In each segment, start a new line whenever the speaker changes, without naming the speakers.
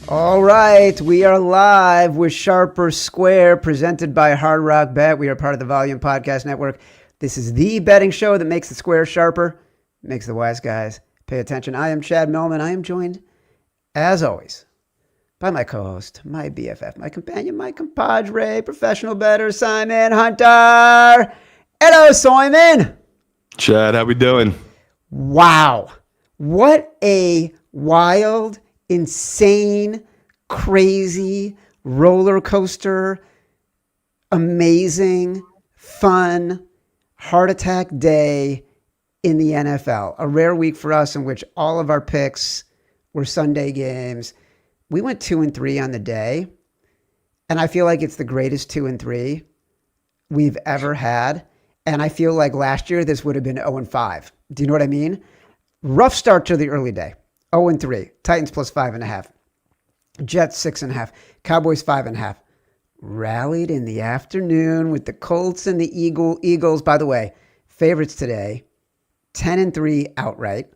All right, we are live with Sharper Square, presented by Hard Rock Bet. We are part of the Volume Podcast Network. This is the betting show that makes the square sharper, makes the wise guys pay attention. I am Chad Millman. I am joined, as always, by my co-host, my BFF, my companion, my compadre, professional bettor, Simon Hunter. Hello, Simon.
Chad, how we doing?
Wow. What a wild, insane, crazy, roller coaster, amazing, fun, heart attack day in the NFL. A rare week for us in which all of our picks were Sunday games. We went 2-3 on the day, and I feel like it's the greatest 2-3 we've ever had. And I feel like last year this would have been 0-5. Do you know what I mean? Rough start to the early day. 0-3. Titans plus 5.5. Jets 6.5. Cowboys 5.5. Rallied in the afternoon with the Colts and the Eagles. By the way, favorites today, 10-3 outright.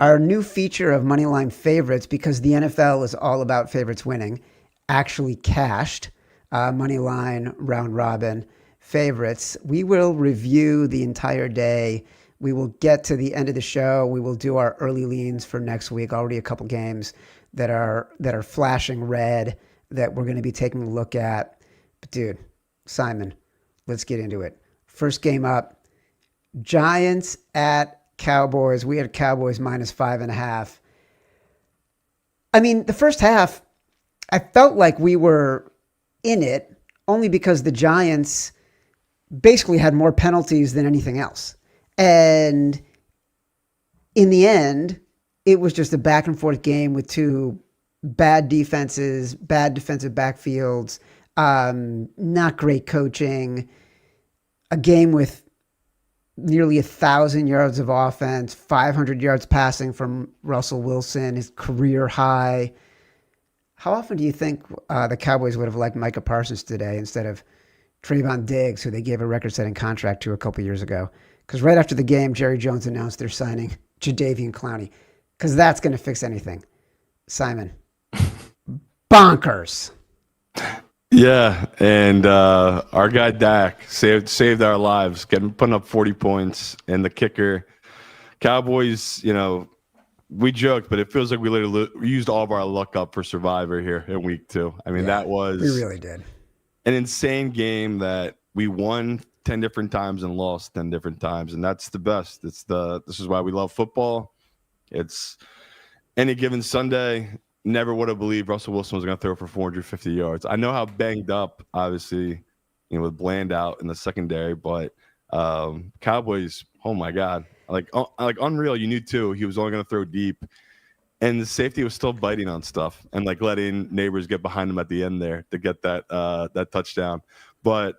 Our new feature of Moneyline favorites, because the NFL is all about favorites winning, actually cashed Moneyline round robin favorites. We will review the entire day. We will get to the end of the show. We will do our early leans for next week. Already a couple games that are flashing red that we're going to be taking a look at. But dude, Simon, let's get into it. First game up, Giants at Cowboys. We had Cowboys minus 5.5. I mean, the first half, I felt like we were in it only because the Giants basically had more penalties than anything else. And in the end, it was just a back and forth game with two bad defenses, bad defensive backfields, not great coaching, a game with nearly 1,000 yards of offense, 500 yards passing from Russell Wilson, his career high. How often do you think the Cowboys would have liked Micah Parsons today instead of Trayvon Diggs, who they gave a record-setting contract to a couple years ago? Because right after the game, Jerry Jones announced they're signing Jadeveon Clowney, because that's going to fix anything. Simon, bonkers.
Yeah, and our guy Dak saved our lives, putting up 40 points, and the kicker, Cowboys. We joked, but it feels like we literally used all of our luck up for Survivor here in week 2. I mean, that was
we really did
an insane game that we won 10 different times and lost 10 different times, and that's the best. This is why we love football. It's any given Sunday. Never would have believed Russell Wilson was going to throw for 450 yards. I know how banged up, obviously, with Bland out in the secondary, but Cowboys, oh my God, like unreal. You knew too he was only going to throw deep, and the safety was still biting on stuff and like letting neighbors get behind him at the end there to get that touchdown. But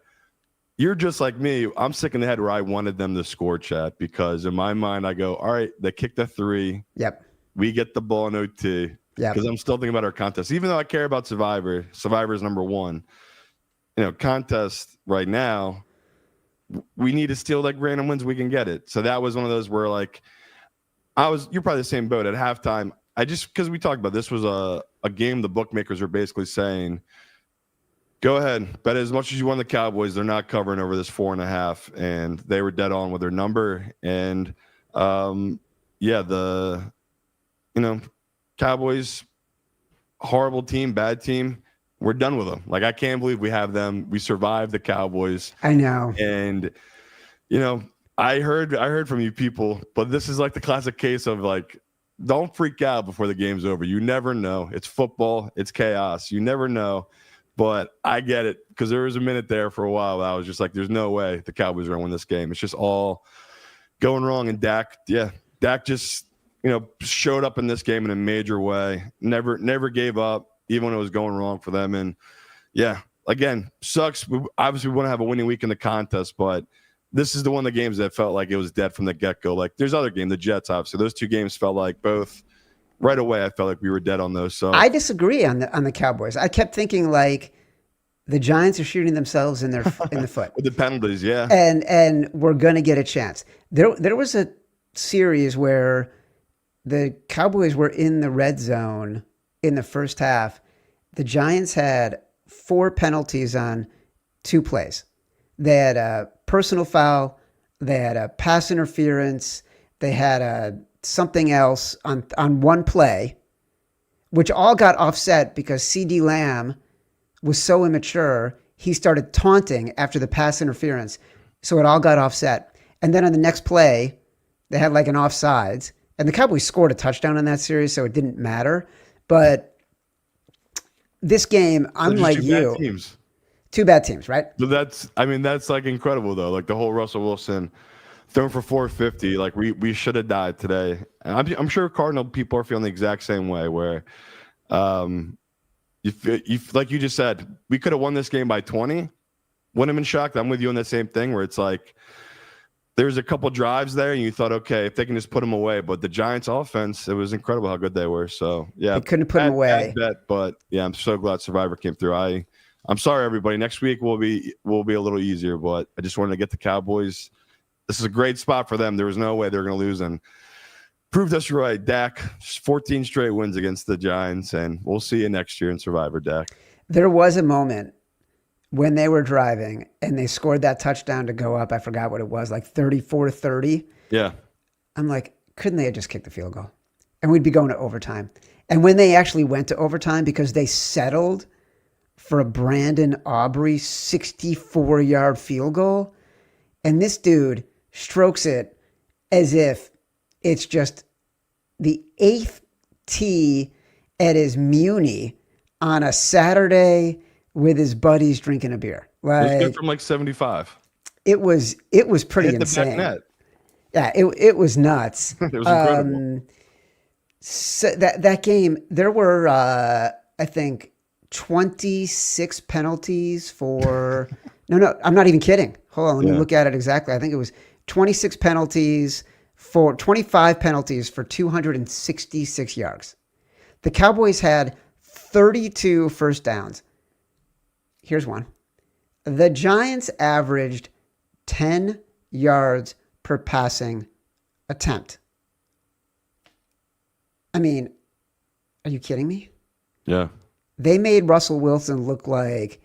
you're just like me. I'm sick in the head where I wanted them to score, Chat, because in my mind I go, all right, they kicked a 3.
Yep.
We get the ball in OT.
Yeah,
because I'm still thinking about our contest. Even though I care about Survivor is number 1. Contest right now, we need to steal like random wins. We can get it. So that was one of those where like you're probably the same boat at halftime. Because we talked about this was a game the bookmakers are basically saying, go ahead, bet as much as you want the Cowboys. They're not covering over this 4.5, and they were dead on with their number. And Cowboys, horrible team, bad team. We're done with them. Like, I can't believe we have them. We survived the Cowboys.
I know.
And, I heard from you people, but this is like the classic case of like, don't freak out before the game's over. You never know. It's football. It's chaos. You never know. But I get it, because there was a minute there for a while I was just like, there's no way the Cowboys are going to win this game. It's just all going wrong. And Dak just showed up in this game in a major way. Never gave up, even when it was going wrong for them. And yeah, again, sucks. Obviously, we want to have a winning week in the contest, but this is one of the games that felt like it was dead from the get-go. Like, there's other game, the Jets, obviously. Those 2 games felt like both right away. I felt like we were dead on those. So
I disagree on the Cowboys. I kept thinking like the Giants are shooting themselves in the foot
with the penalties, yeah.
And we're gonna get a chance. There was a series where the Cowboys were in the red zone in the first half, The Giants had 4 penalties on 2 plays. They had a personal foul, they had a pass interference, they had something else on 1 play, which all got offset because CD Lamb was so immature, he started taunting after the pass interference. So it all got offset. And then on the next play, they had like an offsides. And the Cowboys scored a touchdown in that series, so it didn't matter. But this game, I'm like you.
Bad teams.
2 bad teams, right?
But that's like incredible though. Like the whole Russell Wilson throwing for 450. Like we should have died today. And I'm sure Cardinal people are feeling the exact same way. Where, you like you just said, we could have won this game by 20. Wouldn't have been shocked. I'm with you on that same thing. Where it's like there's a couple drives there, and you thought, okay, if they can just put them away. But the Giants' offense, it was incredible how good they were. So yeah,
they couldn't put them away.
Bad bet, but yeah, I'm so glad Survivor came through. I'm sorry, everybody. Next week will be a little easier, but I just wanted to get the Cowboys. This is a great spot for them. There was no way they were going to lose, and proved us right. Dak, 14 straight wins against the Giants, and we'll see you next year in Survivor, Dak.
There was a moment when they were driving and they scored that touchdown to go up. I forgot what it was, like 34-30.
Yeah.
I'm like, couldn't they have just kicked the field goal? And we'd be going to overtime. And when they actually went to overtime, because they settled for a Brandon Aubrey 64-yard field goal, and this dude strokes it as if it's just the 8th tee at his Muni on a Saturday with his buddies drinking a beer.
Like, it was good from like 75.
It was pretty insane.
The back net.
Yeah, it was nuts.
It was incredible.
So that game, there were I think 26 penalties for no, I'm not even kidding. Hold on, let me look at it exactly. I think it was 26 penalties for 25 penalties for 266 yards. The Cowboys had 32 first downs. Here's one. The Giants averaged 10 yards per passing attempt. I mean, are you kidding me?
Yeah.
They made Russell Wilson look like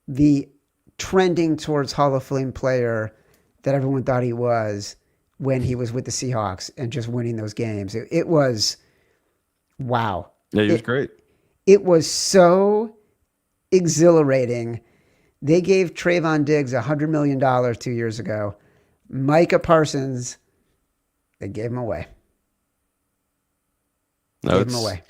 the trending towards Hall of Fame player that everyone thought he was when he was with the Seahawks and just winning those games. It was, wow.
Yeah, he was great.
It was so exhilarating. They gave Trayvon Diggs $100 million 2 years ago. Micah Parsons, they gave him away. Gave him away.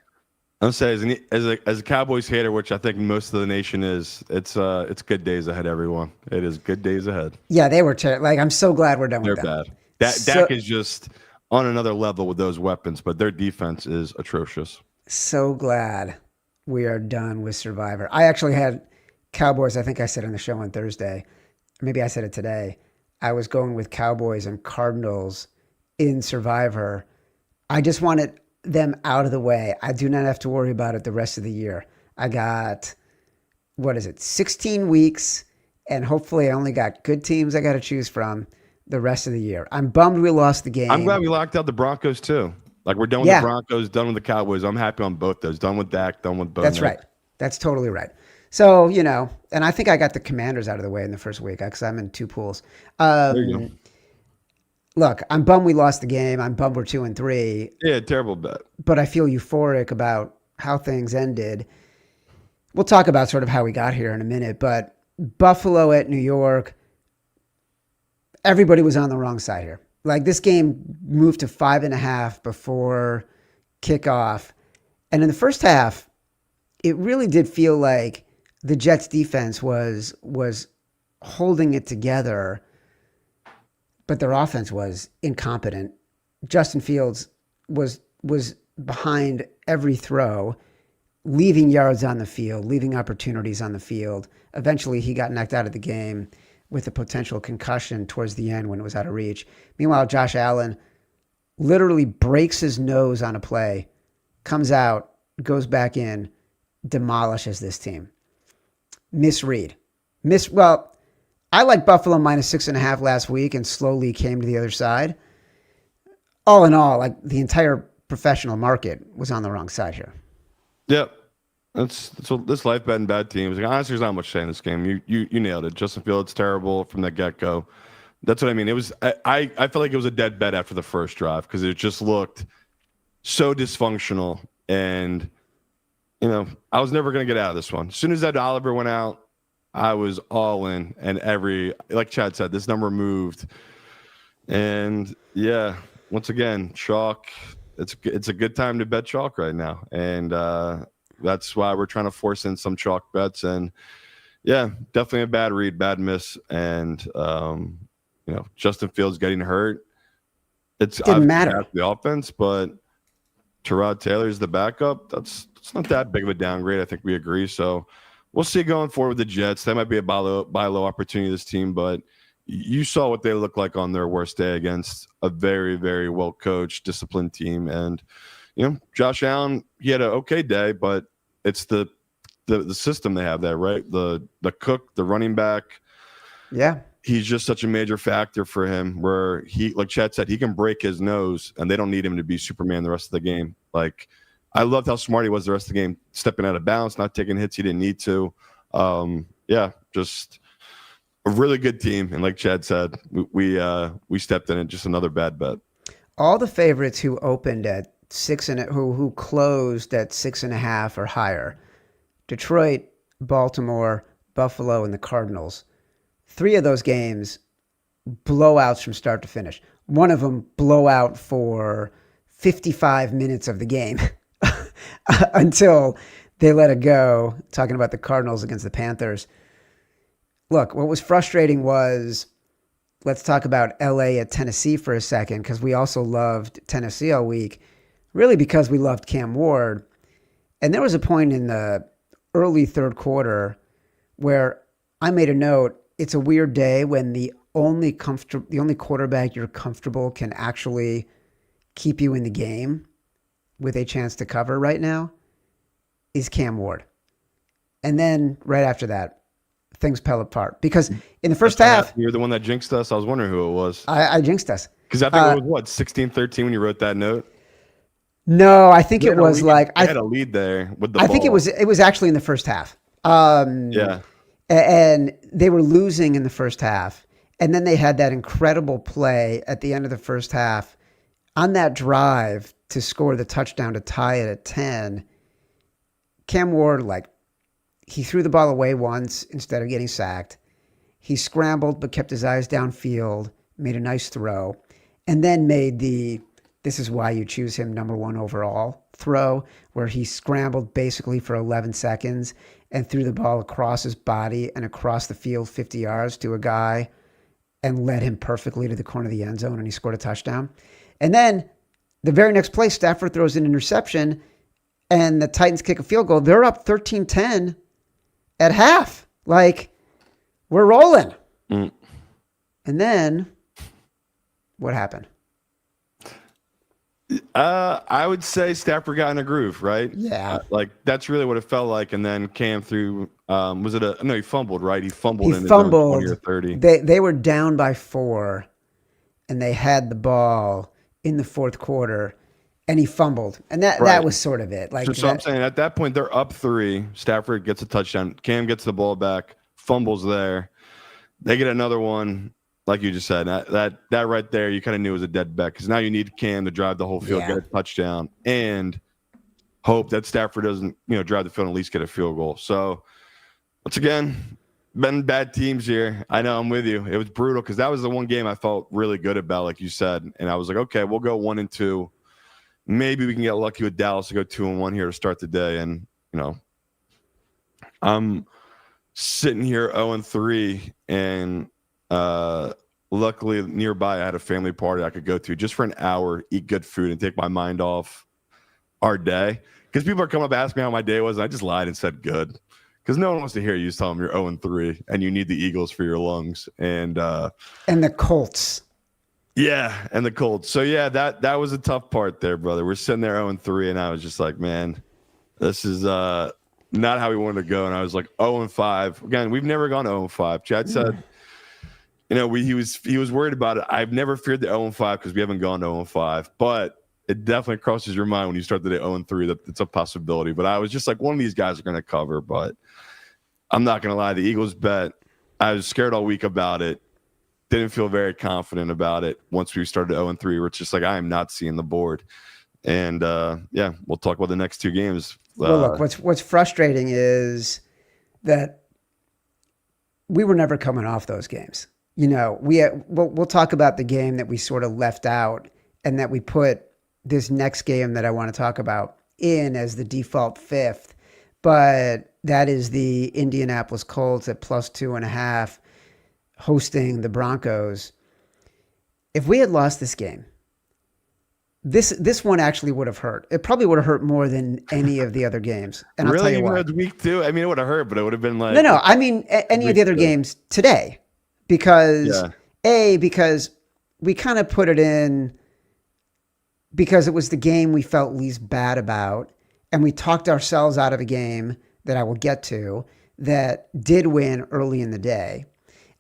I'm saying as a Cowboys hater, which I think most of the nation is, it's good days ahead, everyone. It is good days ahead.
Yeah, they were like, I'm so glad we're done with them.
They're bad. Dak is just on another level with those weapons, but their defense is atrocious.
So glad we are done with Survivor. I actually had Cowboys, I think I said on the show on Thursday, maybe I said it today. I was going with Cowboys and Cardinals in Survivor. I just wanted them out of the way. I do not have to worry about it the rest of the year. I got, 16 weeks, and hopefully I only got good teams I got to choose from the rest of the year. I'm bummed we lost the game.
I'm glad we locked out the Broncos too. Like, we're done with the Broncos, done with the Cowboys. I'm happy on both those. Done with Dak, done with both.
That's right. That's totally right. So, and I think I got the Commanders out of the way in the first week because I'm in 2 pools.
There you go.
Look, I'm bummed we lost the game. I'm bummed we're 2-3.
Yeah, terrible bet.
But I feel euphoric about how things ended. We'll talk about sort of how we got here in a minute. But Buffalo at New York, everybody was on the wrong side here. Like, this game moved to 5.5 before kickoff. And in the first half, it really did feel like the Jets defense was holding it together, but their offense was incompetent. Justin Fields was behind every throw, leaving yards on the field, leaving opportunities on the field. Eventually, he got knocked out of the game with a potential concussion towards the end when it was out of reach. Meanwhile, Josh Allen literally breaks his nose on a play, comes out, goes back in, demolishes this team. Misread. Well, I like Buffalo minus 6.5 last week and slowly came to the other side. All in all, like, the entire professional market was on the wrong side here.
Yep. This life betting bad teams. Like, honestly, there's not much to say in this game. You nailed it. Justin Fields terrible from the get go. That's what I mean. It was I felt like it was a dead bet after the first drive because it just looked so dysfunctional, and I was never going to get out of this one. As soon as that Oliver went out, I was all in, and like Chad said, this number moved, and yeah, once again, chalk. It's a good time to bet chalk right now, and that's why we're trying to force in some chalk bets. And yeah, definitely a bad read, bad miss, and Justin Fields getting hurt. It's
Didn't matter
the offense, but Tyrod Taylor's the backup. It's not that big of a downgrade. I think we agree. So we'll see going forward with the Jets. That might be a buy low opportunity this team, but you saw what they look like on their worst day against a very, very well coached, disciplined team. And Josh Allen, he had an okay day, but it's the system they have there, right? The cook, the running back.
Yeah.
He's just such a major factor for him where he, like Chad said, he can break his nose and they don't need him to be Superman the rest of the game. Like, I loved how smart he was the rest of the game, stepping out of bounds, not taking hits he didn't need to. Just a really good team. And like Chad said, we stepped in it. Just another bad bet.
All the favorites who opened at who closed at 6.5 or higher, Detroit, Baltimore, Buffalo, and the Cardinals. 3 of those games, blowouts from start to finish. One of them, blowout for 55 minutes of the game until they let it go, talking about the Cardinals against the Panthers. Look, what was frustrating was, let's talk about LA at Tennessee for a second, because we also loved Tennessee all week, really because we loved Cam Ward. And there was a point in the early third quarter where I made a note, it's a weird day when the only quarterback you're comfortable can actually keep you in the game with a chance to cover right now is Cam Ward. And then right after that, things fell apart. Because in the first half...
You're the one that jinxed us. I was wondering who it was.
I jinxed us.
Because I think it was, 16-13 when you wrote that note?
No, I think it was like...
I had a lead there with the ball.
I think it was actually in the first half.
Yeah.
And they were losing in the first half. And then they had that incredible play at the end of the first half on that drive to score the touchdown to tie it at 10. Cam Ward, he threw the ball away once instead of getting sacked. He scrambled but kept his eyes downfield, made a nice throw, and then made this is why you choose him number 1 overall throw, where he scrambled basically for 11 seconds and threw the ball across his body and across the field 50 yards to a guy and led him perfectly to the corner of the end zone, and he scored a touchdown. And then the very next play, Stafford throws an interception, and the Titans kick a field goal. They're up 13-10 at half. We're rolling. And then what happened?
I would say Stafford got in a groove, right?
Yeah.
That's really what it felt like. And then Cam threw, he fumbled, right? He fumbled
in his own
20 or 30.
They were down by 4, and they had the ball in the fourth quarter, and he fumbled. And that was sort of it.
So I'm saying at that point, they're up 3. Stafford gets a touchdown. Cam gets the ball back, fumbles there. They get another one. Like you just said, that right there, you kind of knew it was a dead bet because now you need Cam to drive the whole field, get a touchdown, and hope that Stafford doesn't, drive the field and at least get a field goal. So once again, been bad teams here. I know, I'm with you. It was brutal because that was the one game I felt really good about, like you said, and I was like, okay, we'll go 1-2. Maybe we can get lucky with Dallas to go 2-1 here to start the day, and I'm sitting here 0-3 and. Luckily nearby I had a family party I could go to just for an hour, eat good food and take my mind off our day. Because people are coming up asking me how my day was, and I just lied and said good. Because no one wants to hear you tell them you're 0-3 and you need the Eagles for your lungs. And
the Colts.
Yeah, and the Colts. So yeah, that was a tough part there, brother. We're sitting there 0-3, and I was just like, man, this is not how we wanted to go. And I was like 0-5. Again, we've never gone 0-5. Chad said he was worried about it. I've never feared the 0-5 because we haven't gone to 0-5. But it definitely crosses your mind when you start the day 0-3 that it's a possibility. But I was just like, one of these guys are going to cover. But I'm not going to lie, the Eagles bet, I was scared all week about it. Didn't feel very confident about it once we started 0-3, where it's just like, I am not seeing the board. And yeah, we'll talk about the next two games.
Well, look, what's frustrating is that we were never coming off those games. You know, we'll talk about the game that we sort of left out and that we put this next game that I want to talk about in as the default fifth. But that is the Indianapolis Colts at +2.5 hosting the Broncos. If we had lost this game, this one actually would have hurt. It probably would have hurt more than any of the other games. And
really?
I'll tell you why.
Week 2? I mean, it would have hurt, but it would have been like...
No. I mean, any of the other games today. Because, because we kind of put it in because it was the game we felt least bad about. And we talked ourselves out of a game that I will get to that did win early in the day.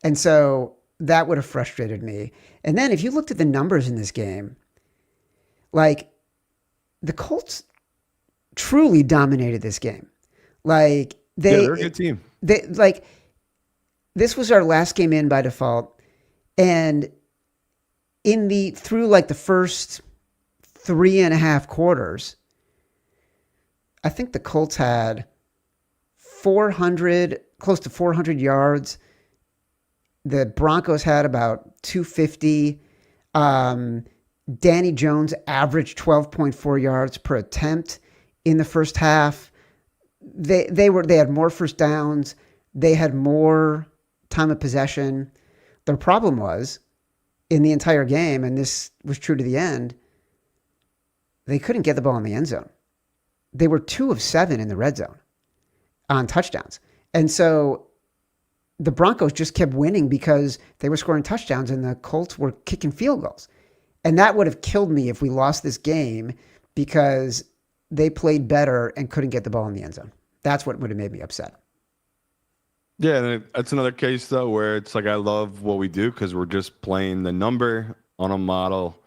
And so that would have frustrated me. And then if you looked at the numbers in this game, like the Colts truly dominated this game. Like
they're a good team.
This was our last game in by default. And through like the first 3.5 quarters, I think the Colts had close to 400 yards. The Broncos had about 250. Danny Jones averaged 12.4 yards per attempt in the first half. They had more first downs. They had more time of possession. Their problem was in the entire game, and this was true to the end, they couldn't get the ball in the end zone. They were 2 of 7 in the red zone on touchdowns. And so the Broncos just kept winning because they were scoring touchdowns and the Colts were kicking field goals. And that would have killed me if we lost this game because they played better and couldn't get the ball in the end zone. That's what would have made me upset.
Yeah, and that's another case, though, where it's like I love what we do because we're just playing the number on a model,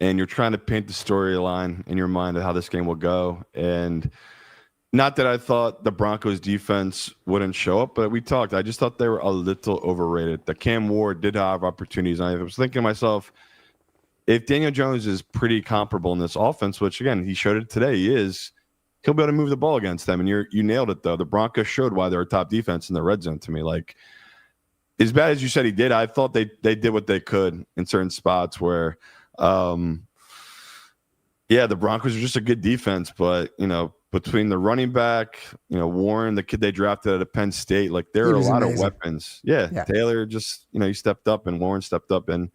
and you're trying to paint the storyline in your mind of how this game will go. And not that I thought the Broncos defense wouldn't show up, but we talked. I just thought they were a little overrated. The Cam Ward did have opportunities. And I was thinking to myself, if Daniel Jones is pretty comparable in this offense, which, again, he showed it today, he'll be able to move the ball against them. And you nailed it, though. The Broncos showed why they're a top defense in the red zone to me. Like, as bad as you said he did, I thought they did what they could in certain spots where, the Broncos are just a good defense. But, between the running back, Warren, the kid they drafted out of Penn State, like there are a lot of weapons. Yeah. Taylor just, he stepped up and Warren stepped up and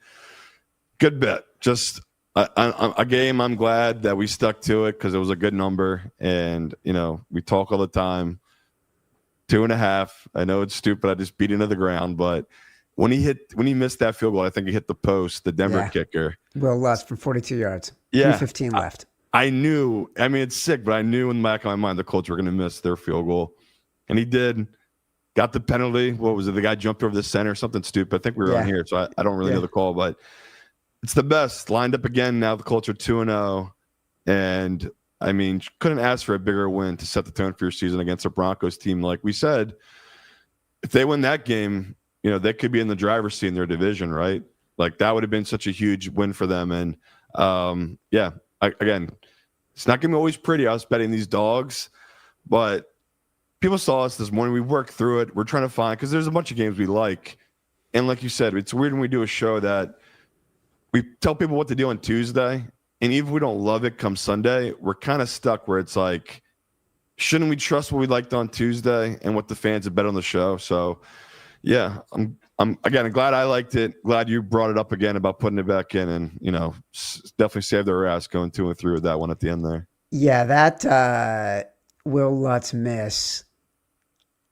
good bet. Just a game I'm glad that we stuck to it because it was a good number. And, we talk all the time. 2.5. I know it's stupid. I just beat into the ground. But when he missed that field goal, I think he hit the post, the Denver kicker. Will Lutz from 42 yards. 3:15 left. I knew. I mean, it's sick, but I knew in the back of my mind the Colts were going to miss their field goal. And he did. Got the penalty. What was it? The guy jumped over the center, something stupid. I think we were on here, so I don't really know the call, but it's the best. Lined up again. Now the Colts are 2-0. And, I mean, couldn't ask for a bigger win to set the tone for your season against a Broncos team. Like we said, if they win that game, they could be in the driver's seat in their division, right? Like that would have been such a huge win for them. And, again, it's not going to be always pretty. I was betting these dogs, but people saw us this morning. We worked through it. We're trying to find, because there's a bunch of games we like. And like you said, it's weird when we do a show that we tell people what to do on Tuesday. And even if we don't love it come Sunday, we're kind of stuck where it's like, shouldn't we trust what we liked on Tuesday and what the fans have bet on the show? So, yeah, I'm glad I liked it. Glad you brought it up again about putting it back in, and definitely saved their ass going 2-3 with that one at the end there. Yeah, that Will Lutz miss,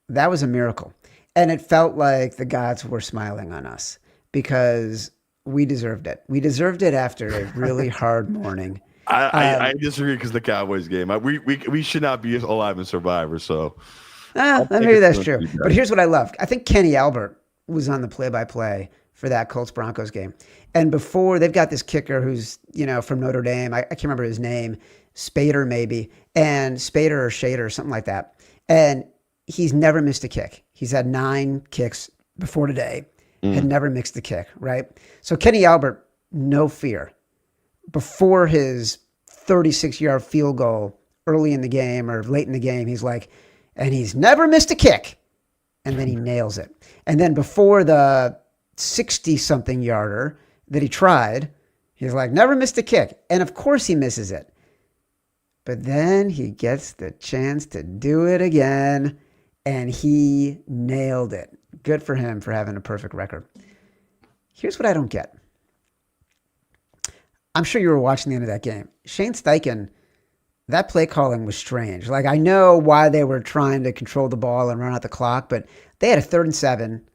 that was a miracle, and it felt like the gods were smiling on us because we deserved it. We deserved it after a really hard morning. I disagree because the Cowboys game. We should not be alive in Survivor. So
maybe that's true. But here's what I love. I think Kenny Albert was on the play-by-play for that Colts Broncos game. And before, they've got this kicker who's, from Notre Dame. I can't remember his name, Spader maybe, and Spader or Shader or something like that. And he's never missed a kick. He's had 9 kicks before today, had never missed a kick, right? So Kenny Albert, no fear. Before his 36-yard field goal early in the game or late in the game, he's like, and he's never missed a kick. And then he nails it. And then before the 60-something yarder that he tried, he's like, never missed a kick. And of course he misses it. But then he gets the chance to do it again, and he nailed it. Good for him for having a perfect record. Here's what I don't get. I'm sure you were watching the end of that game. Shane Steichen, that play calling was strange. Like, I know why they were trying to control the ball and run out the clock, but they had a 3rd and 7.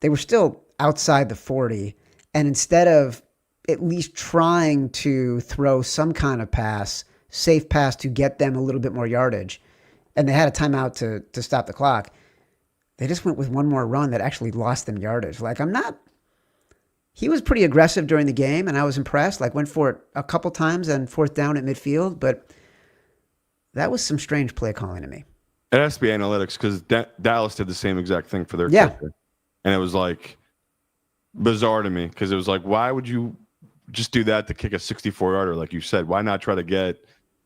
They were still outside the 40. And instead of at least trying to throw some kind of pass, safe pass to get them a little bit more yardage, and they had a timeout to stop the clock, they just went with one more run that actually lost them yardage. Like, he was pretty aggressive during the game, and I was impressed. Like, went for it a couple times on 4th down at midfield, but that was some strange play calling to me.
It has to be analytics because Dallas did the same exact thing for their kicker. And it was like bizarre to me because it was like, why would you just do that to kick a 64-yarder? Like you said, why not try to get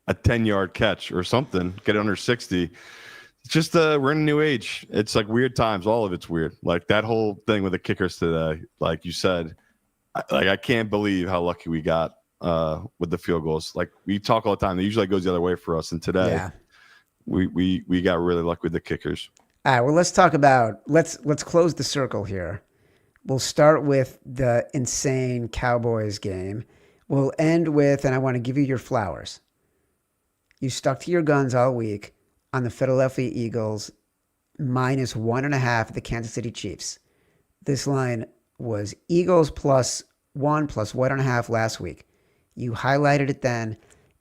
a 10-yard catch or something, get it under 60? It's just we're in a new age. It's like weird times. All of it's weird. Like that whole thing with the kickers today, like you said, I can't believe how lucky we got with the field goals. Like we talk all the time. It usually goes the other way for us. And today we got really lucky with the kickers.
All right. Well, let's talk about, let's close the circle here. We'll start with the insane Cowboys game. We'll end with, and I want to give you your flowers. You stuck to your guns all week on the Philadelphia Eagles -1.5 the Kansas City Chiefs. This line was Eagles +1 +1.5 last week. You highlighted it then,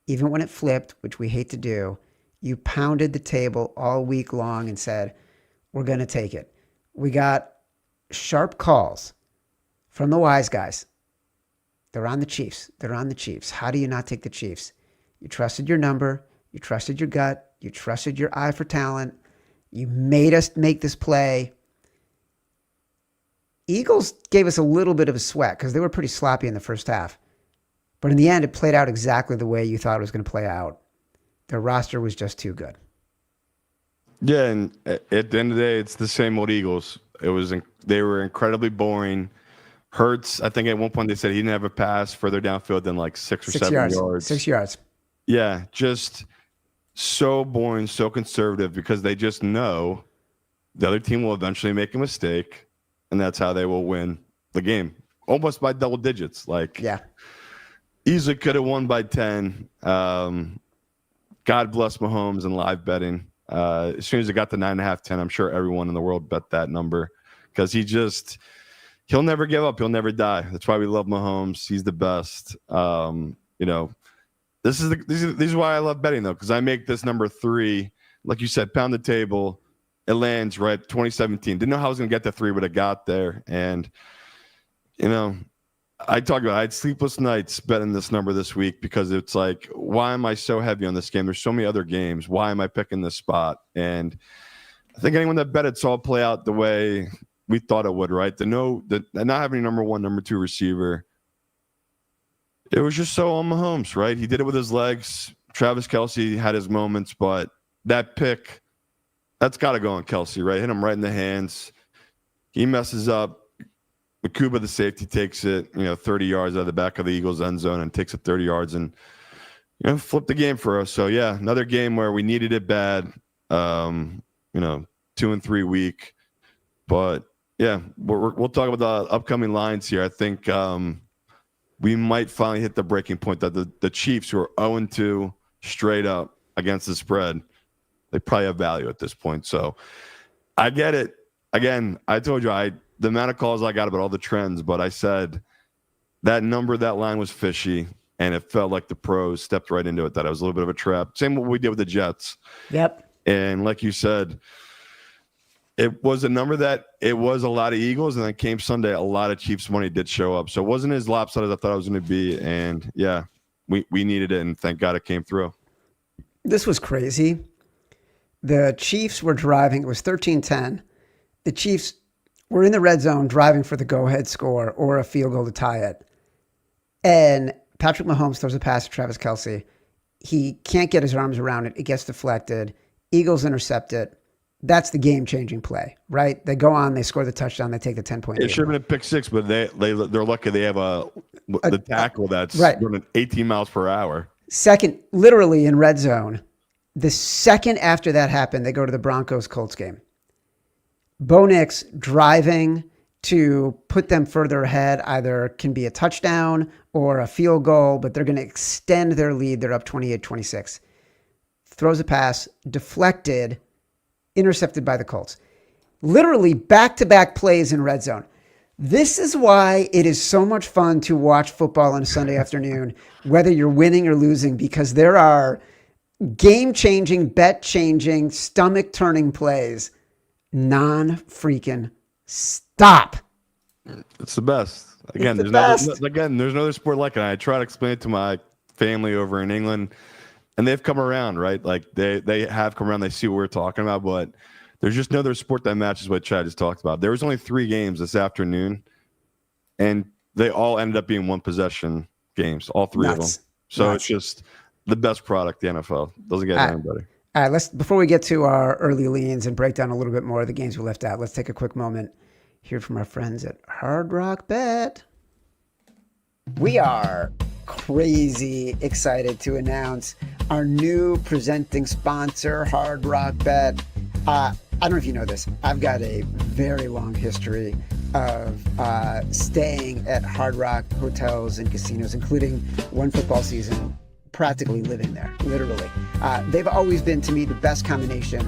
even when it flipped, which we hate to do. You pounded the table all week long and said, we're going to take it. We got sharp calls from the wise guys. They're on the Chiefs. They're on the Chiefs. How do you not take the Chiefs? You trusted your number. You trusted your gut. You trusted your eye for talent. You made us make this play. Eagles gave us a little bit of a sweat because they were pretty sloppy in the first half. But in the end, it played out exactly the way you thought it was going to play out. Their roster was just too good.
Yeah, and at the end of the day, it's the same old Eagles. They were incredibly boring. Hurts, I think at one point they said he didn't have a pass further downfield than like 6 or 7 yards.
6 yards.
Yeah, just so boring, so conservative because they just know the other team will eventually make a mistake, and that's how they will win the game, almost by double digits. Like, easily could have won by 10. God bless Mahomes and live betting. As soon as it got to 9.5, 10, I'm sure everyone in the world bet that number because he'll never give up. He'll never die. That's why we love Mahomes. He's the best. This is why I love betting though, because I make this number 3, like you said, pound the table. It lands right 2017. Didn't know how I was going to get to 3, but it got there. And I had sleepless nights betting this number this week because it's like, why am I so heavy on this game? There's so many other games. Why am I picking this spot? And I think anyone that bet it saw it play out the way we thought it would, right? The not having number 1, number 2 receiver. It was just so on Mahomes, right? He did it with his legs. Travis Kelce had his moments, but that pick, that's got to go on Kelce, right? Hit him right in the hands. He messes up. Makuba, the safety, takes it, 30 yards out of the back of the Eagles' end zone and takes it 30 yards and, flipped the game for us. So, yeah, another game where we needed it bad, 2 and 3 week. But, yeah, we'll talk about the upcoming lines here. I think we might finally hit the breaking point that the Chiefs, who are 0-2 straight up against the spread, they probably have value at this point. So I get it. Again, I told you the amount of calls I got about all the trends, but I said that line was fishy, and it felt like the pros stepped right into it, that it was a little bit of a trap. Same what we did with the Jets.
Yep.
And like you said, It was a number that it was a lot of Eagles, and then came Sunday, a lot of Chiefs money did show up. So it wasn't as lopsided as I thought it was going to be. And yeah, we needed it, and thank God it came through.
This was crazy. The Chiefs were driving. It was 13-10. The Chiefs were in the red zone driving for the go-ahead score or a field goal to tie it. And Patrick Mahomes throws a pass to Travis Kelce. He can't get his arms around it. It gets deflected. Eagles intercept it. That's the game-changing play, right? They go on, they score the touchdown, they take the 10-point lead.
It should have been a pick six, but they're lucky they have the tackle that's running 18 miles per hour.
Second, literally in red zone, the second after that happened, they go to the Broncos-Colts game. Bo Nix driving to put them further ahead either can be a touchdown or a field goal, but they're going to extend their lead. They're up 28-26. Throws a pass, deflected, intercepted by the Colts. Literally back-to-back plays in red zone. This is why it is so much fun to watch football on a Sunday afternoon, whether you're winning or losing, because there are game-changing, bet-changing, stomach-turning plays. Non-freaking stop.
It's the best. Again, there's no other sport like it. I try to explain it to my family over in England, and they've come around, right? Like they have come around. They see what we're talking about, but there's just no other sport that matches what Chad just talked about. There was only 3 games this afternoon, and they all ended up being one possession games, all 3 of them. So it's just the best product the NFL doesn't get anybody.
All right, before we get to our early leans and break down a little bit more of the games we left out, let's take a quick moment, hear from our friends at Hard Rock Bet. We are crazy excited to announce our new presenting sponsor, Hard Rock Bet. I don't know if you know this. I've got a very long history of staying at Hard Rock hotels and casinos, including one football season, practically living there, literally. They've always been, to me, the best combination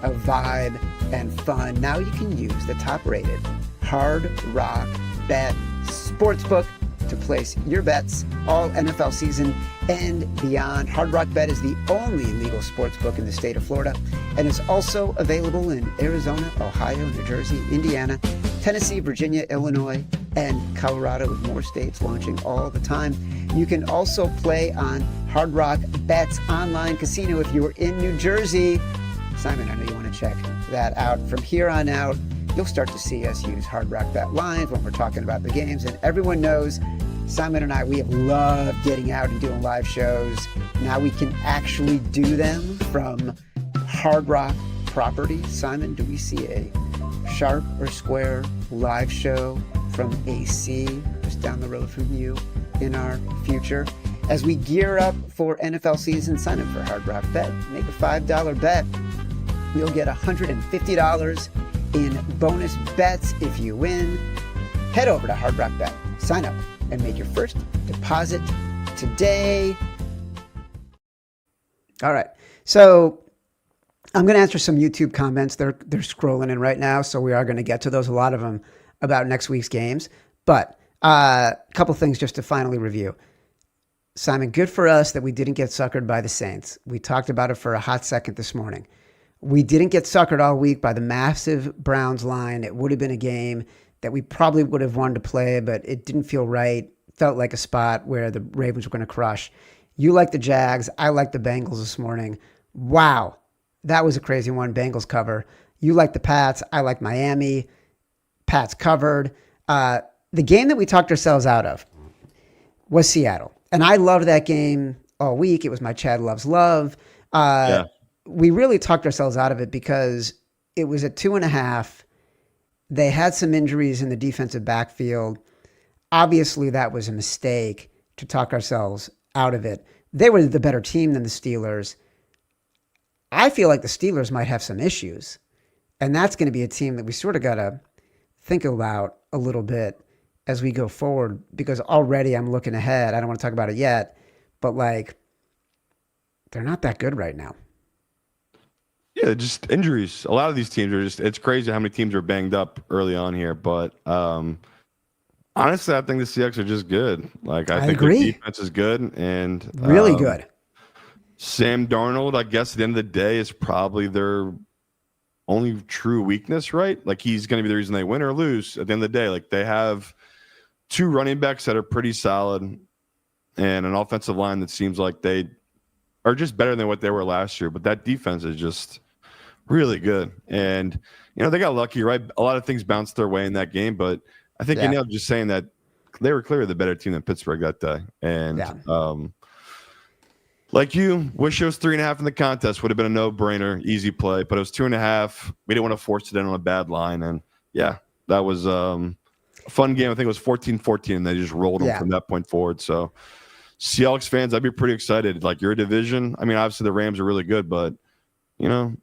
of vibe and fun. Now you can use the top-rated Hard Rock Bet Sportsbook to place your bets all NFL season and beyond. Hard Rock Bet is the only legal sportsbook in the state of Florida and is also available in Arizona, Ohio, New Jersey, Indiana, Tennessee, Virginia, Illinois, and Colorado, with more states launching all the time. You can also play on Hard Rock Bet's online casino if you are in New Jersey. Simon, I know you want to check that out. From here on out, you'll start to see us use Hard Rock Bet Live when we're talking about the games. And everyone knows Simon and I, we have loved getting out and doing live shows. Now we can actually do them from Hard Rock property. Simon, do we see a sharp or square live show from AC just down the road from you in our future? As we gear up for NFL season, sign up for Hard Rock Bet. Make a $5 bet. You'll get $150 in bonus bets if you win. Head over to Hard Rock Bet, sign up, and make your first deposit today. All right. So I'm going to answer some YouTube comments. They're scrolling in right now, so we are going to get to those, a lot of them about next week's games. But a couple things just to finally review. Simon, good for us that we didn't get suckered by the Saints. We talked about it for a hot second this morning. We didn't get suckered all week by the massive Browns line. It would have been a game that we probably would have wanted to play, but it didn't feel right. Felt like a spot where the Ravens were going to crush. You like the Jags. I like the Bengals this morning. Wow. That was a crazy one. Bengals cover. You like the Pats. I like Miami. Pats covered. The game that we talked ourselves out of was Seattle. And I loved that game all week. It was my Chad Loves Love. We really talked ourselves out of it because it was at 2.5. They had some injuries in the defensive backfield. Obviously, that was a mistake to talk ourselves out of it. They were the better team than the Steelers. I feel like the Steelers might have some issues. And that's going to be a team that we sort of got to think about a little bit as we go forward, because already I'm looking ahead. I don't want to talk about it yet, but like, they're not that good right now.
Yeah, just injuries. A lot of these teams are just, it's crazy how many teams are banged up early on here. But honestly, I think the Seahawks are just good. Like, I think
agree.
the defense is good. And
really good.
Sam Darnold, I guess at the end of the day, is probably their only true weakness, right? Like he's going to be the reason they win or lose at the end of the day. Like they have 2 running backs that are pretty solid and an offensive line that seems like they are just better than what they were last year. But that defense is just really good. And, they got lucky, right? A lot of things bounced their way in that game. But I think, just saying that they were clearly the better team than Pittsburgh that day. And, like you, wish it was 3.5 in the contest. Would have been a no-brainer, easy play. But it was 2.5. We didn't want to force it in on a bad line. And, that was a fun game. I think it was 14-14, and they just rolled them from that point forward. So, Seahawks fans, I'd be pretty excited. Like, your division, I mean, obviously the Rams are really good, but, you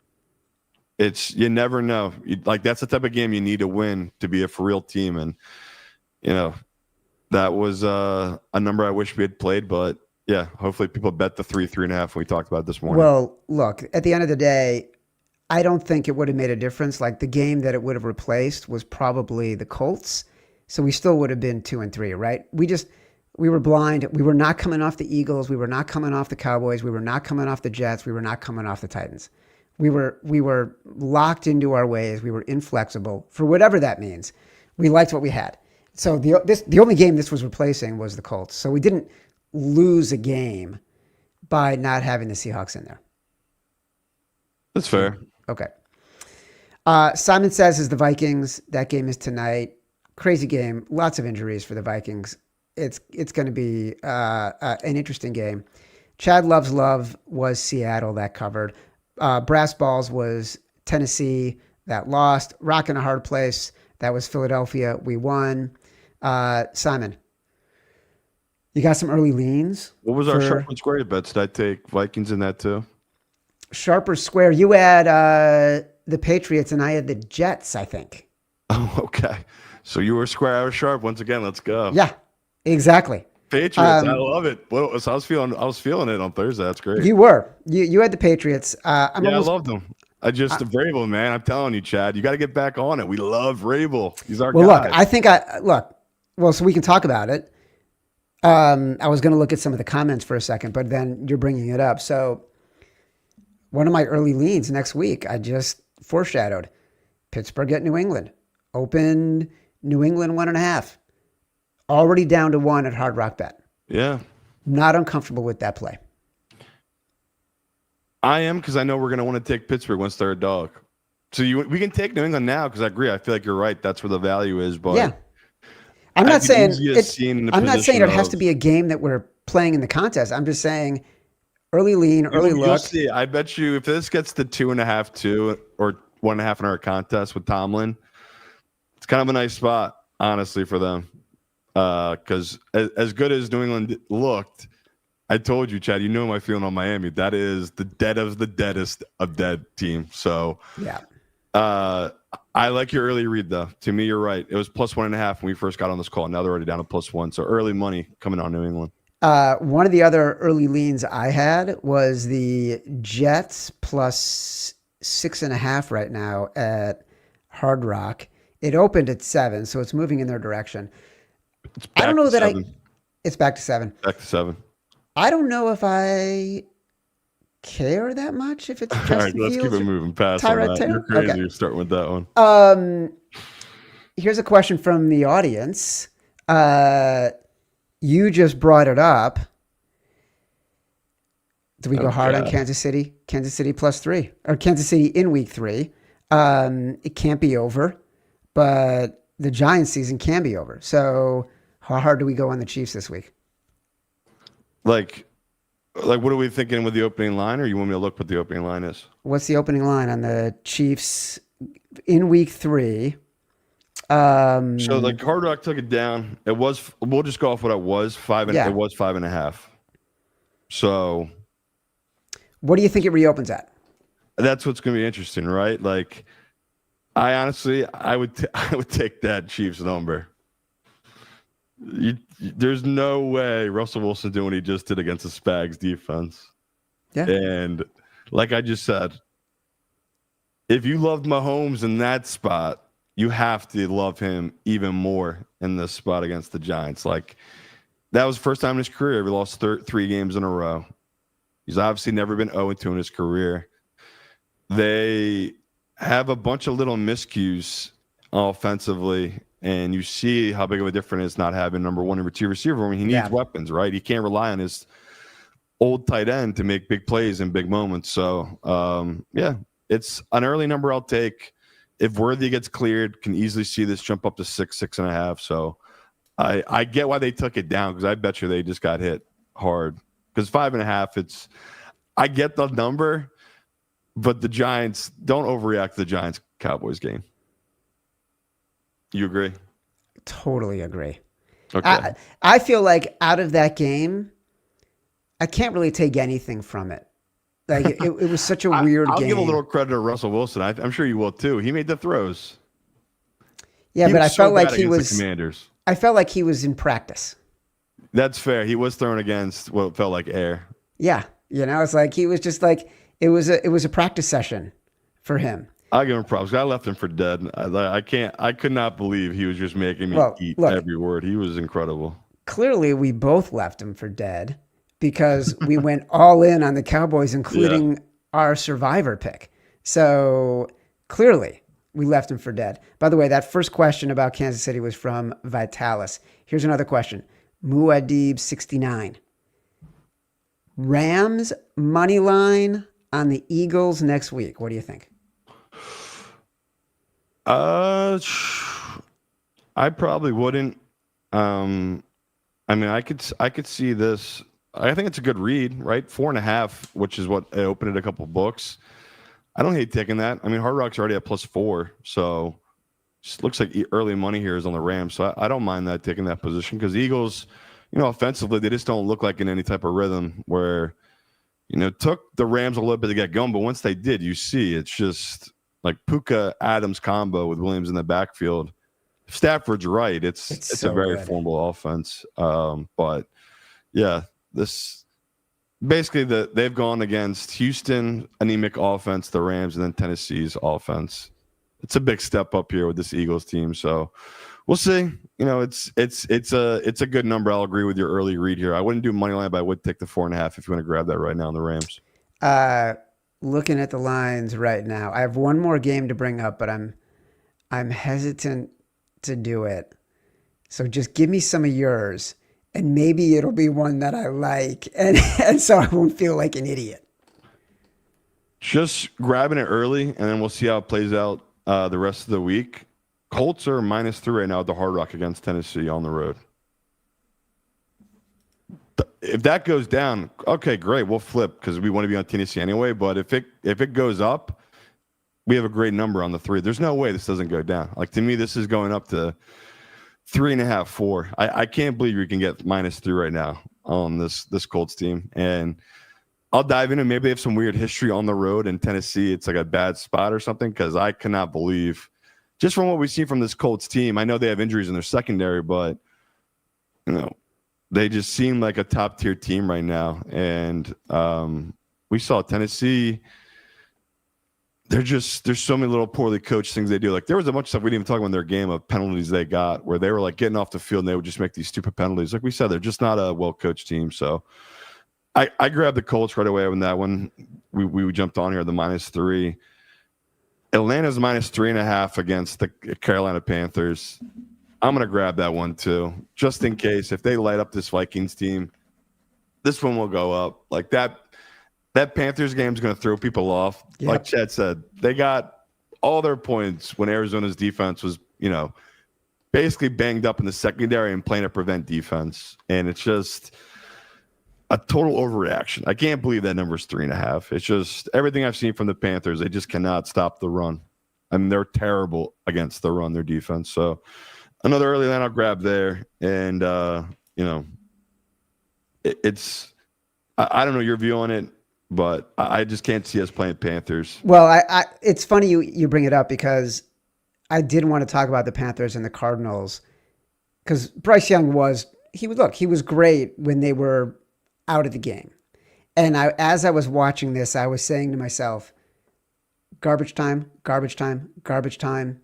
never know. That's the type of game you need to win to be a for-real team. And, that was a number I wish we had played, but, yeah, hopefully people bet the 3.5 we talked about this morning.
Well, look, at the end of the day, I don't think it would have made a difference. Like the game that it would have replaced was probably the Colts. So we still would have been 2-3, right? We were blind. We were not coming off the Eagles. We were not coming off the Cowboys. We were not coming off the Jets. We were not coming off the Titans. We were locked into our ways. We were inflexible for whatever that means. We liked what we had. So the only game this was replacing was the Colts. So we didn't lose a game by not having the Seahawks in there.
That's fair.
Okay. Simon says is the Vikings. That game is tonight. Crazy game. Lots of injuries for the Vikings. It's going to be an interesting game. Chad Loves Love was Seattle that covered. Brass Balls was Tennessee that lost. Rock in a Hard Place. That was Philadelphia. We won. Simon, you got some early leans?
What was our sharp and square bets? Did I take Vikings in that too?
Sharp or square? You had the Patriots and I had the Jets, I think.
Oh, okay. So you were square, I was sharp. Once again, let's go.
Yeah, exactly.
Patriots, I love it. Well, so I was feeling it on Thursday. That's great.
You were. You had the Patriots.
I loved them. Vrabel, man. I'm telling you, Chad, you got to get back on it. We love Vrabel. He's our guy.
Look, I think so we can talk about it. I was going to look at some of the comments for a second, but then you're bringing it up. So one of my early leans next week, I just foreshadowed Pittsburgh at New England. Opened New England 1.5. Already down to 1 at Hard Rock Bet.
Yeah.
Not uncomfortable with that play.
I am, because I know we're going to want to take Pittsburgh once they're a dog. So we can take New England now, because I agree. I feel like you're right. That's where the value is. But
yeah. I'm not saying it has to be a game that we're playing in the contest. I'm just saying early lean, early look.
You'll see. I bet you if this gets to 2.5, 2 or 1.5 in our contest with Tomlin, it's kind of a nice spot, honestly, for them. Because as good as New England looked, I told you, Chad, you know my feeling on Miami. That is the dead of the deadest of dead team. So
yeah.
I like your early read, though. To me, you're right. It was plus 1.5 when we first got on this call. Now they're already down to +1. So early money coming on New England.
One of the other early leans I had was the Jets plus 6.5 right now at Hard Rock. It opened at 7, so it's moving in their direction. I don't know that 7. It's back to 7.
Back to 7.
I don't know if I care that much if it's just
all right, let's keep it moving past
Tyrod
that. You're crazy. You're starting with that
one. Here's a question from the audience. You just brought it up. Do we go hard on Kansas City? Kansas City +3 or Kansas City in week 3. It can't be over, but the Giants season can be over. So how hard do we go on the Chiefs this week?
Like what are we thinking with the opening line, or you want me to look what the opening line is?
What's the opening line on the Chiefs in week 3?
So like Hard Rock took it down. It was, we'll just go off what it was, 5 and it was 5.5. So
what do you think it reopens at?
That's what's going to be interesting, right? Like I honestly, I would take that Chiefs number. There's no way Russell Wilson doing what he just did against the Spags defense.
Yeah.
And like I just said, if you loved Mahomes in that spot, you have to love him even more in this spot against the Giants. Like that was the first time in his career he lost 3 games in a row. He's obviously never been 0-2 in his career. They have a bunch of little miscues offensively, and you see how big of a difference it's not having number one and number two receiver. I mean, he needs weapons, right? He can't rely on his old tight end to make big plays in big moments. So, yeah, it's an early number I'll take. If Worthy gets cleared, can easily see this jump up to 6.5. So I get why they took it down, because I bet you they just got hit hard. Because 5.5, I get the number, but the Giants, don't overreact to the Giants-Cowboys game. You agree?
Totally agree.
Okay.
I feel like out of that game, I can't really take anything from it. Like it was such a weird game.
I'll give a little credit to Russell Wilson. I'm sure you will too. He made the throws.
Yeah, but I felt like he was.
The Commanders.
I felt like he was in practice.
That's fair. He was thrown against what felt like air.
Yeah, it's like he was just like it was a practice session for him.
I'll give him props. I left him for dead. I could not believe he was just making me eat every word. He was incredible.
Clearly, we both left him for dead because we went all in on the Cowboys, including our survivor pick. So clearly, we left him for dead. By the way, that first question about Kansas City was from Vitalis. Here's another question. Muad'Dib 69. Rams money line on the Eagles next week. What do you think?
I probably wouldn't. I mean, I could see this. I think it's a good read, right? 4.5, which is what I opened at a couple books. I don't hate taking that. I mean, Hard Rock's already at +4, so just looks like early money here is on the Rams. So I don't mind that, taking that position, because the Eagles, offensively, they just don't look like in any type of rhythm where, it took the Rams a little bit to get going, but once they did, you see it's just like Puka Adams combo with Williams in the backfield. If Stafford's right, it's so a very formidable offense. But yeah, this basically they've gone against Houston, anemic offense, the Rams, and then Tennessee's offense. It's a big step up here with this Eagles team. So we'll see. It's a good number. I'll agree with your early read here. I wouldn't do money line, but I would take the 4.5 if you want to grab that right now in the Rams.
Looking at the lines right now, I have one more game to bring up, but I'm hesitant to do it. So just give me some of yours, and maybe it'll be one that I like, and so I won't feel like an idiot.
Just grabbing it early, and then we'll see how it plays out the rest of the week. Colts are -3 right now at the Hard Rock against Tennessee on the road. If that goes down, okay, great. We'll flip because we want to be on Tennessee anyway. But if it goes up, we have a great number on the 3. There's no way this doesn't go down. Like, to me, this is going up to 3.5, 4. I can't believe you can get -3 right now on this Colts team. And I'll dive in, and maybe they have some weird history on the road in Tennessee. It's like a bad spot or something, because I cannot believe, just from what we see from this Colts team, I know they have injuries in their secondary, but they just seem like a top-tier team right now. And we saw Tennessee. There's so many little poorly coached things they do. Like, there was a bunch of stuff we didn't even talk about in their game of penalties they got, where they were like getting off the field and they would just make these stupid penalties. Like we said, they're just not a well-coached team. So I grabbed the Colts right away on that one. We jumped on here, the -3. Atlanta's -3.5 against the Carolina Panthers. I'm going to grab that one too, just in case. If they light up this Vikings team, this one will go up. Like, that Panthers game is going to throw people off. Yep. Like Chad said, they got all their points when Arizona's defense was, basically banged up in the secondary and playing to prevent defense. And it's just a total overreaction. I can't believe that number is 3.5. It's just everything I've seen from the Panthers. They just cannot stop the run. I mean, they're terrible against the run, their defense. So another early line I'll grab there. And, it's I don't know your view on it, but I just can't see us playing Panthers.
Well, it's funny you bring it up, because I did want to talk about the Panthers and the Cardinals, because Bryce Young was great when they were out of the game. And as I was watching this, I was saying to myself, garbage time, garbage time, garbage time.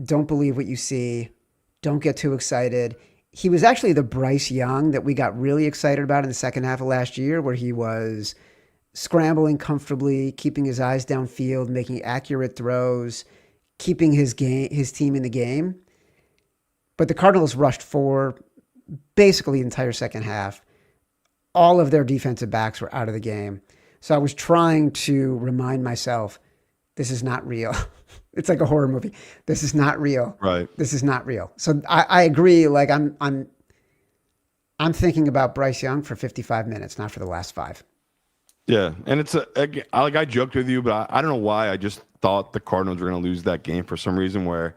Don't believe what you see. Don't get too excited. He was actually the Bryce Young that we got really excited about in the second half of last year, where he was scrambling comfortably, keeping his eyes downfield, making accurate throws, keeping his team in the game. But the Cardinals rushed for basically the entire second half. All of their defensive backs were out of the game. So I was trying to remind myself, this is not real. It's like a horror movie. This is not real.
Right.
This is not real. So I agree. Like I'm thinking about Bryce Young for 55 minutes, not for the last 5.
Yeah, and it's I joked with you, but I don't know why. I just thought the Cardinals were going to lose that game for some reason. Where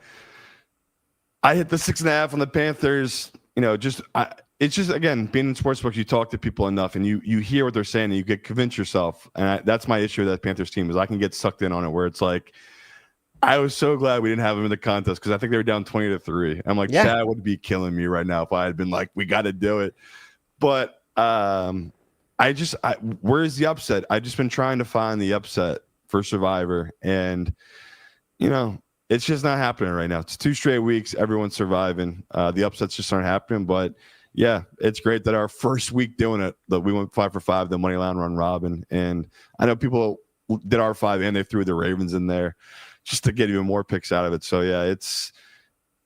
I hit the 6.5 on the Panthers. It's just, again, being in sportsbooks, you talk to people enough and you hear what they're saying and you get convince yourself. And that's my issue with that Panthers team is I can get sucked in on it where it's like, I was so glad we didn't have them in the contest because I think they were down 20-3. I'm like, Chad would be killing me right now if I had been like, we got to do it. But where's the upset? I've just been trying to find the upset for Survivor. And, it's just not happening right now. It's 2 straight weeks. Everyone's surviving. The upsets just aren't happening. But, yeah, it's great that our first week doing it, that we went 5 for 5, the money line run robin. And I know people did our 5 and they threw the Ravens in there just to get even more picks out of it. So, yeah,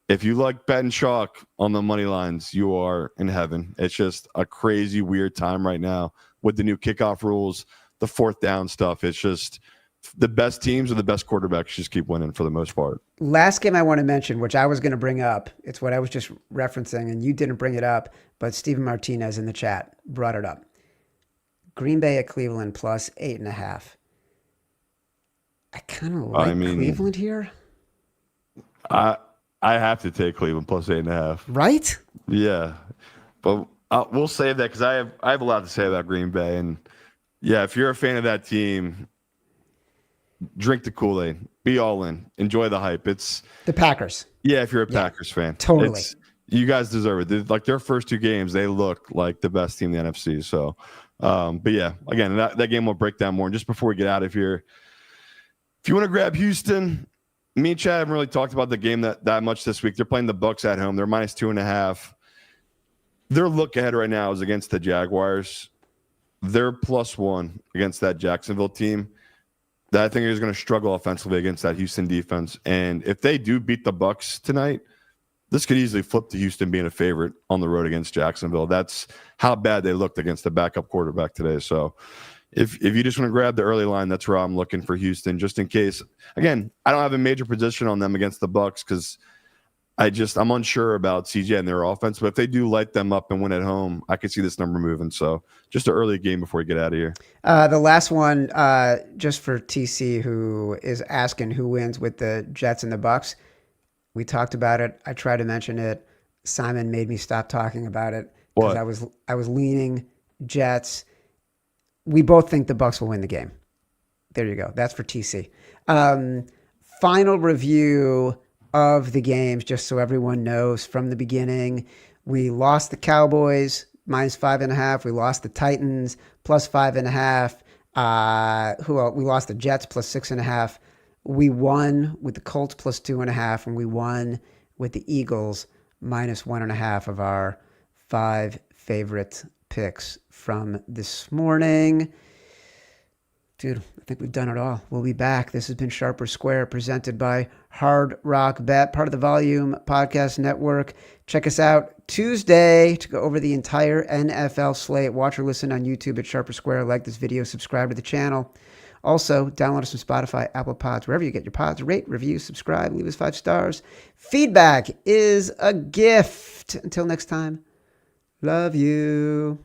if you like betting chalk on the money lines, you are in heaven. It's just a crazy, weird time right now with the new kickoff rules, the 4th down stuff. It's just the best teams or the best quarterbacks just keep winning for the most part.
Last game I want to mention, which I was going to bring up, it's what I was just referencing, and you didn't bring it up, but Steven Martinez in the chat brought it up. Green Bay at Cleveland plus 8.5. I kind of like Cleveland here.
I have to take Cleveland plus 8.5.
Right?
Yeah, but we'll save that because I have a lot to say about Green Bay, and yeah, if you're a fan of that team, drink the Kool-Aid, be all in, enjoy the hype. It's
the Packers.
Yeah, if you're a Packers fan,
totally.
You guys deserve it. Like their first 2 games, they look like the best team in the NFC. So, but yeah, again, that game will break down more. And just before we get out of here, if you want to grab Houston, me and Chad haven't really talked about the game that much this week. They're playing the Bucs at home. They're minus 2.5. Their look ahead right now is against the Jaguars. They're +1 against that Jacksonville team that I think is going to struggle offensively against that Houston defense. And if they do beat the Bucs tonight, this could easily flip to Houston being a favorite on the road against Jacksonville. That's how bad they looked against the backup quarterback today. So if you just want to grab the early line, that's where I'm looking for Houston, just in case. Again, I don't have a major position on them against the Bucs because I'm unsure about CJ and their offense. But if they do light them up and win at home, I could see this number moving. So just an early game before we get out of here.
The last one, just for TC, who is asking who wins with the Jets and the Bucs. We talked about it. I tried to mention it. Simon made me stop talking about it because I was leaning Jets. We both think the Bucs will win the game. There you go. That's for TC. Final review of the games, just so everyone knows from the beginning. We lost the Cowboys minus 5.5. We lost the Titans plus 5.5. We lost the Jets plus 6.5. We won with the Colts plus 2.5, and we won with the Eagles minus 1.5 of our 5 favorite picks from this morning. Dude, I think we've done it all. We'll be back. This has been Sharper Square, presented by Hard Rock Bet, part of the Volume Podcast Network. Check us out Tuesday to go over the entire NFL slate. Watch or listen on YouTube at Sharper Square. Like this video, subscribe to the channel. Also, download us on Spotify, Apple Pods, wherever you get your pods. Rate, review, subscribe, leave us 5 stars. Feedback is a gift. Until next time, love you.